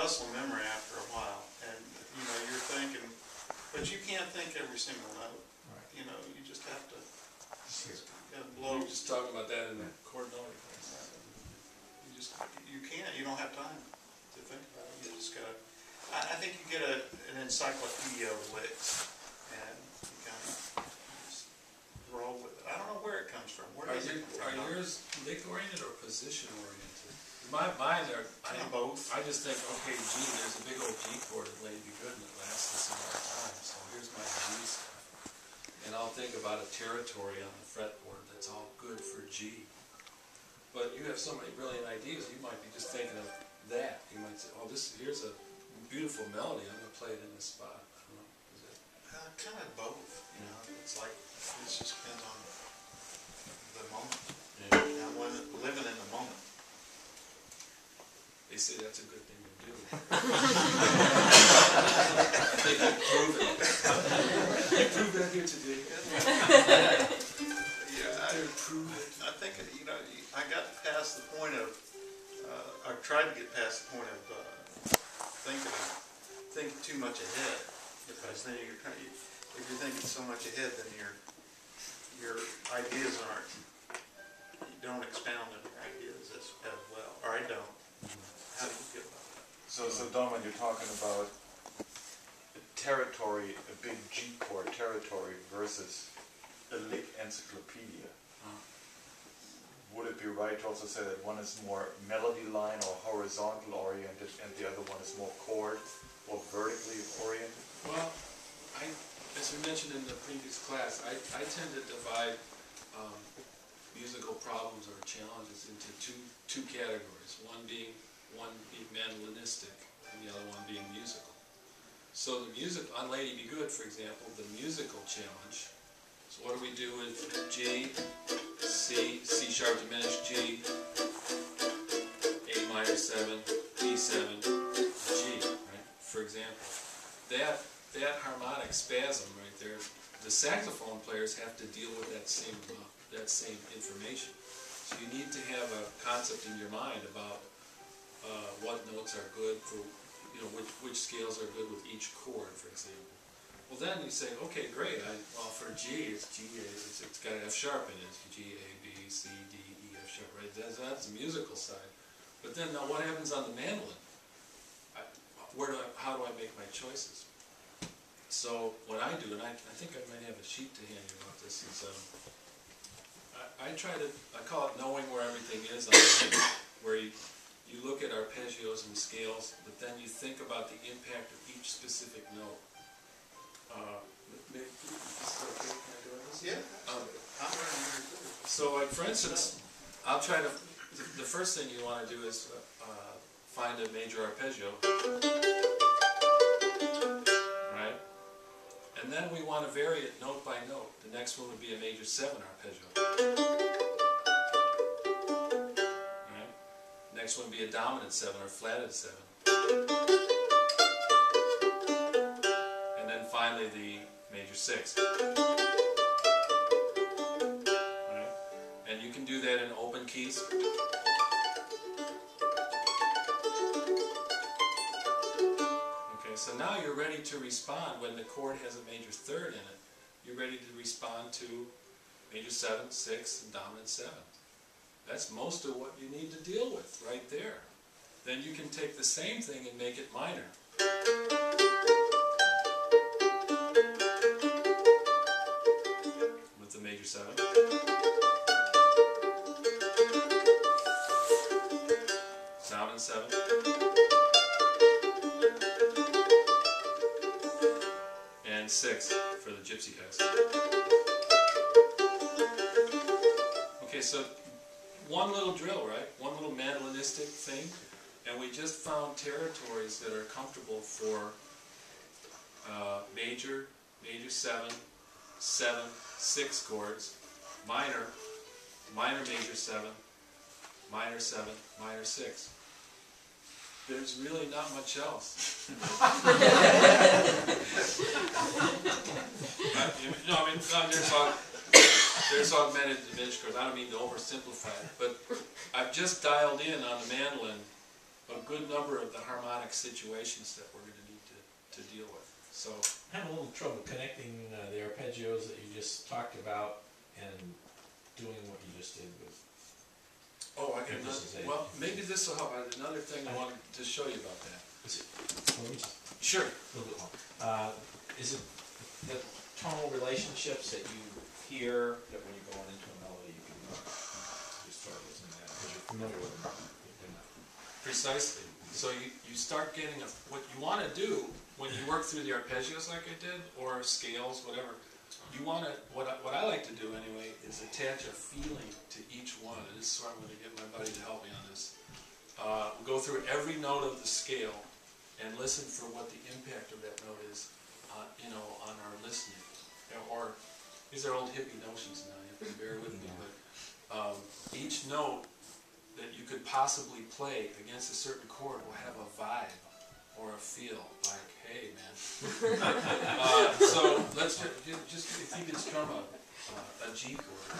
muscle memory after a while, and you know you're thinking, but you can't think every single note. Right. You know, you just have to blow. We were just talking about that in the chord noting class. You can't. You don't have time to think about it. You just gotta. I think you get an encyclopedia of licks, and you kind of just roll with it. I don't know where it comes from. Where does it come from? Are yours lick oriented or position oriented? Mine are both. I just think, okay, G, there's a big old G chord at Lady Goodman that lasts this amount of time, so here's my G stuff. And I'll think about a territory on the fretboard that's all good for G. But you have so many brilliant ideas, you might be just thinking of that. You might say, oh, here's a beautiful melody, I'm going to play it in this spot. I don't know, is it? Kind of both, you know. It's like, it just depends on the moment. Yeah. I'm living in the moment. They say that's a good thing to do. I think you prove it. You proved that here today. Yeah, I think, you know, I got past the point of, I tried to get past the point of thinking too much ahead. Because then if you're thinking so much ahead, then your ideas you don't expound on your ideas as well. Or I don't. How do you feel about that? So Don, when you're talking about a territory, a big G chord territory versus a lick encyclopedia, would it be right to also say that one is more melody line or horizontal oriented and the other one is more chord or vertically oriented? Well, as we mentioned in the previous class, I tend to divide musical problems or challenges into two categories. One being mandolinistic, and the other one being musical. So the music, on Lady Be Good, for example, the musical challenge. So what do we do with G, C, C sharp diminished G, A minor 7, B7, G, right? For example, that harmonic spasm right there, the saxophone players have to deal with that same information. So you need to have a concept in your mind about what notes are good for, you know, which scales are good with each chord, for example. Well, then you say, okay, great. Well, for G, it's G, it's got F sharp in it. It's G, A, B, C, D, E, F sharp, right? That's the musical side. But then, now what happens on the mandolin? How do I make my choices? So what I do, and I think I might have a sheet to hand you about this, is I call it knowing where everything is on the mandolin, where you look at arpeggios and scales, but then you think about the impact of each specific note. Is this okay? Can I do this? Yeah. I'm running here too. So, like, for instance, I'll try to. The first thing you want to do is find a major arpeggio, right? And then we want to vary it note by note. The next one would be a major 7 arpeggio. Next one would be a dominant 7 or flatted 7. And then finally the major 6. Right? And you can do that in open keys. Okay, so now you're ready to respond when the chord has a major 3rd in it. You're ready to respond to major 7, 6, and dominant 7. That's most of what you need to deal with right there. Then you can take the same thing and make it minor. With the major 7. Dominant 7. And 6 for the gypsy guys. Okay, so one little drill, right? One little mandolinistic thing, and we just found territories that are comfortable for major 7, 7, 6 chords, minor major 7, minor 7, minor 6. There's really not much else. No, I mean, there's augmented diminished chords. I don't mean to oversimplify it, but I've just dialed in on the mandolin a good number of the harmonic situations that we're gonna need to deal with. So, I have a little trouble connecting the arpeggios that you just talked about and doing what you just did with. oh, I got This is another, a- well, maybe this will help. I had another thing I wanted to show you about that. Let me just Sure. a little bit more. Is it the tonal relationships that you hear that when you're going into a melody you can just start listening to that because you're familiar with them? They're not- Precisely. So you start getting what you want to do when you work through the arpeggios like I did, or scales, whatever. You want to, what I like to do anyway, is attach a feeling to each one. And this is where I'm going to get my buddy to help me on this. We'll go through every note of the scale and listen for what the impact of that note is, on our listening. Or these are old hippie notions now. You have to bear with me, but each note that you could possibly play against a certain chord will have a vibe or a feel, like, hey man. So let's just if you could strum a G chord.